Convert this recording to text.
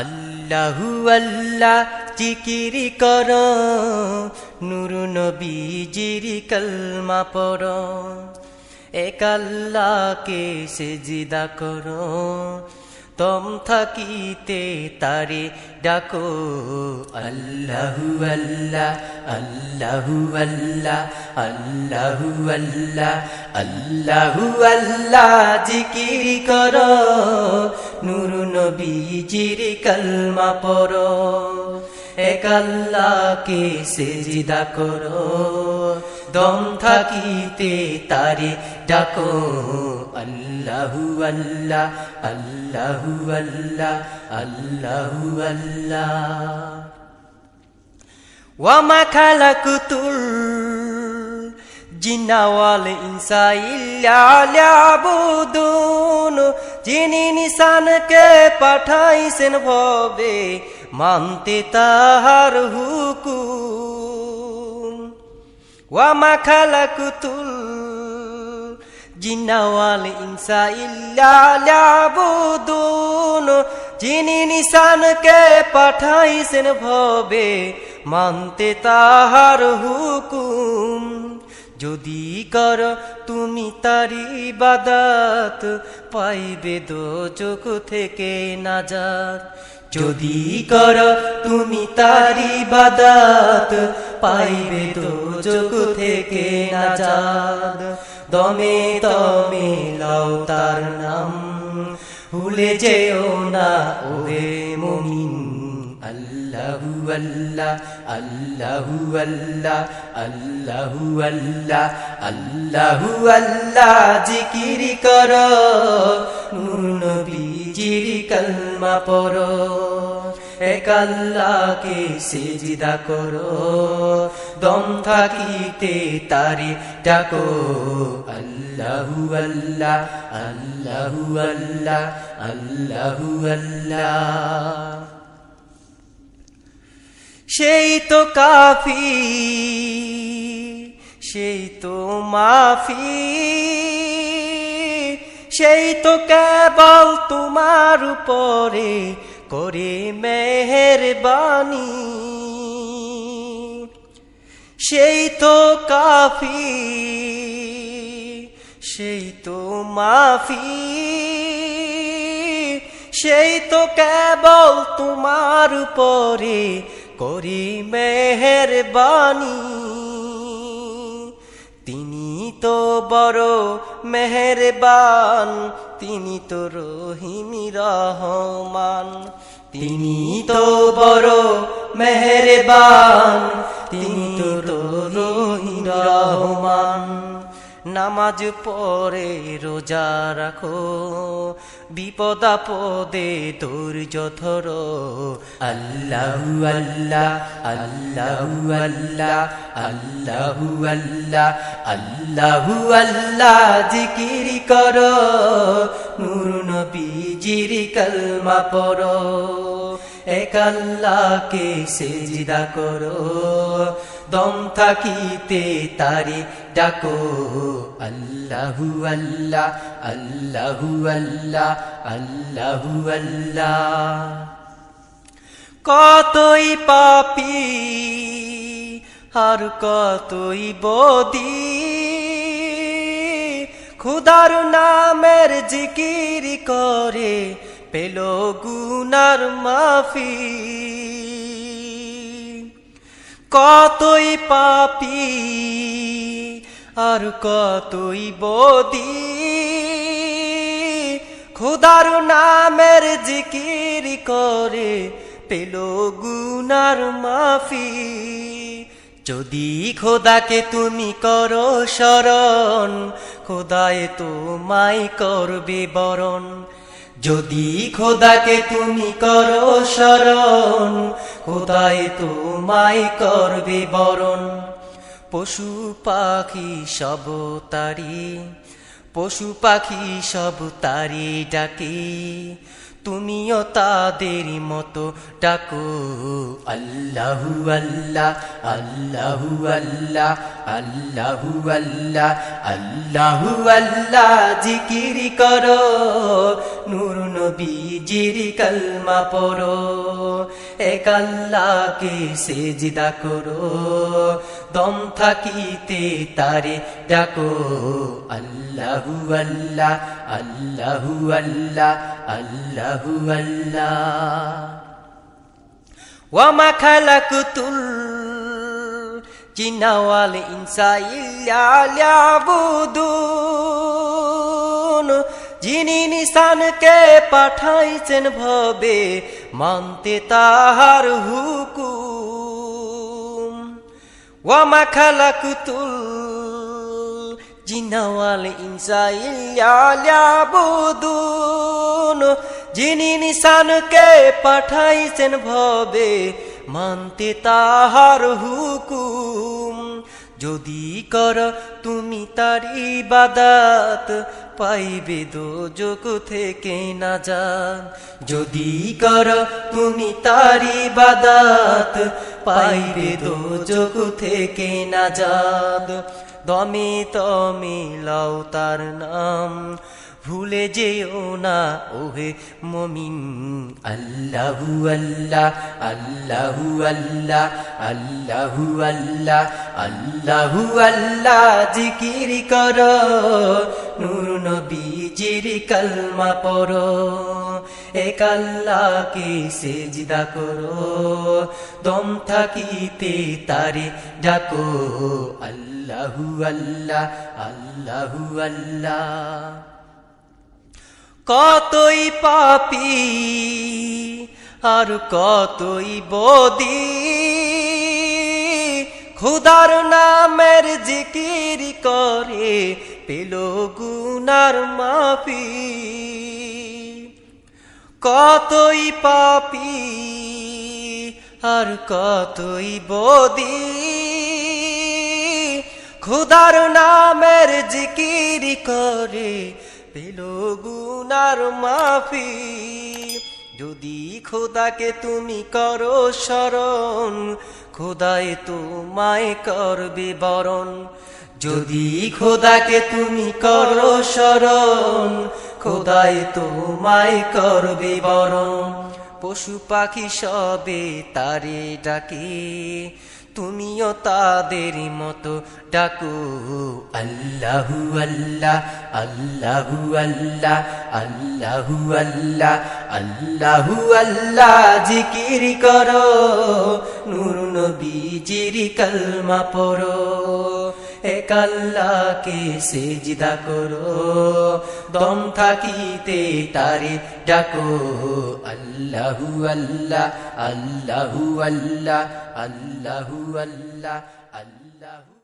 আল্লাহু আল্লাহ জিকির কর, নূর নবীজির কলমা পড়, এক আল্লাহকে সিজদা কর, তম থাকিতে তারে ডাকো। আল্লাহু আল্লাহ আল্লাহু আল্লাহ আল্লাহু আল্লাহ আল্লাহু আল্লাহ জিকির কর, নূর নবীজির কলমা পড়, এক আল্লাহকে সিজদা কর, দম থাকিতে তারে ডাকো। আল্লাহু আল্লাহ আল্লাহু আল্লাহ আল্লাহু আল্লাহ। ওয়ামা খালাকুতুল জিন্না ওয়াল ইনসা ইল্লা লিয়াবুদুন, যিনি নিশানকে পাঠাইছেন ভবে, মানতে তাহার হুকুম। ওয়ামা খালাকুতুল জিন্না ওয়াল ইনসা ইল্লা লিয়াবুদুন, যিনি নিশানকে পাঠাইছেন ভবে, মানতে তাহার হুকুম। যদি কর তুমি তারি ইবাদত, পাইবে দোজখ থেকে নাজাত। যদি কর তুমি তারি ইবাদত, পাইবে দোজখ থেকে নাজাত। দমে দমে লও তার নাম, ভুলে যেও না ওহে মুমিন। আল্লাহু আল্লাহ আল্লাহু আল্লাহ আল্লাহু আল্লাহ আল্লাহু আল্লাহ জিকির কর, নূর নবীজির কলমা পড়, এক আল্লাহকে সিজদা কর, দম থাকিতে তারে ডাকো। আল্লাহু আল্লাহ আল্লাহু আল্লাহ আল্লাহু আল্লাহ। সেই তো কাফি, সেই তো মাফি, সেই তো কেবল তোমার উপরে করে মেহেরবানি। সেই তো কাফি, সেই তো মাফি, সেই তো কেবল তোমার উপরে করি মেহেরবানি। তিনি তো বড় মেহেরবান, তিনি তো রহিম রহমান। তিনি তো বড় মেহেরবান, তিনি তো রহিম রহমান। নামাজ পড়ে রোজা রাখো, বিপদ আপদে ধৈর্য ধরো। আল্লাহু আল্লাহ আল্লাহু আল্লাহ আল্লাহু আল্লাহ আল্লাহু আল্লাহ জিকির করো, নূর নবীজির কলমা পড়ো, এক আল্লাহকে সিজদা করো, দম থাকিতে তারে ডাকো। আল্লাহু আল্লাহ আল্লাহু আল্লাহ আল্লাহু আল্লাহ। কতই পাপী আর কতই বদী, খুদার নামের জিকির করে পেল গুনার মাফি। কতই পাপী আর কতই বদী, খুদার নামের জিকির করে পেল গুনার মাফি। যদি খোদাকে তুমি করো শরণ, খোদায় তোমায় করবে বরণ। যদি খোদাকে তুমি করো শরণ, খোদায় তোমায় করবে বরণ। পশু পাখি সব তারি, পশু পাখি সব তারি ডাকে, তুমিও তাদের মতো ডাকো। আল্লাহু আল্লাহ আল্লাহু আল্লাহ আল্লাহু আল্লাহ আল্লাহু আল্লাহ জিকির করো, নূর নবীজির কালমা পড়ো এক আল্লাহকে সেজদা করো দম থাকিতে তারে ডাকো আল্লাহু আল্লাহ আল্লাহু আল্লাহ আল্লাহু আল্লাহ ওয়ামা খালাকুতুল জিন্না ওয়াল ইনসা ইল্লা লিয়াবুদুন যিনি নিশানকে পাঠাইছেন ভবে মানতে তাহার হুকুম ওয়ামা খালাকুতুল জিন্না ওয়াল ইনসা ইল্লা লিয়াবুদুন যিনি নিশানকে পাঠাইছেন ভবে মানতে তাহার হুকুম যদি কর তুমি তার ইবাদত পাইবে দোজখ থেকে নাজাত যদি কর তুমি তার ইবাদত পাইবে দোজখ থেকে নাজাত দমে তমে লাও তার নাম ভুলে যেও না ওহে মুমিন আল্লাহু আল্লাহ আল্লাহু আল্লাহ আল্লাহু আল্লাহ আল্লাহু আল্লাহ জিকির করো নূর নবীজির কালমা পড়ো এক আল্লাহকে সেজদা করো দম থাকিতে তারে ডাকো আল্লাহু আল্লাহ আল্লাহু আল্লাহ কতই পাপী আর কতই বদি খোদার নামের জিকির করে পেল গুনার মাফি কতই পাপী আর কতই বদি খোদার নামের জিকির করে পেল গুনার মাফি যদি খোদাকে তুমি করো স্মরণ খোদায় তোমায় করবে বরণ যদি খোদাকে তুমি করো স্মরণ খোদায় তোমায় করবে বরণ পশু পাখি সবে তারে ডাকে তুমিও তাদের মতো ডাকো আল্লাহু আল্লাহ আল্লাহু আল্লাহ আল্লাহু আল্লাহ আল্লাহু আল্লাহ জিকির করো নূর নবীজির কালমা পড়ো এক আল্লাহকে সেজদা করো দম থাকিতে তারে ডাকো আল্লাহু আল্লাহ আল্লাহু আল্লাহ আল্লাহু আল্লাহ আল্লাহু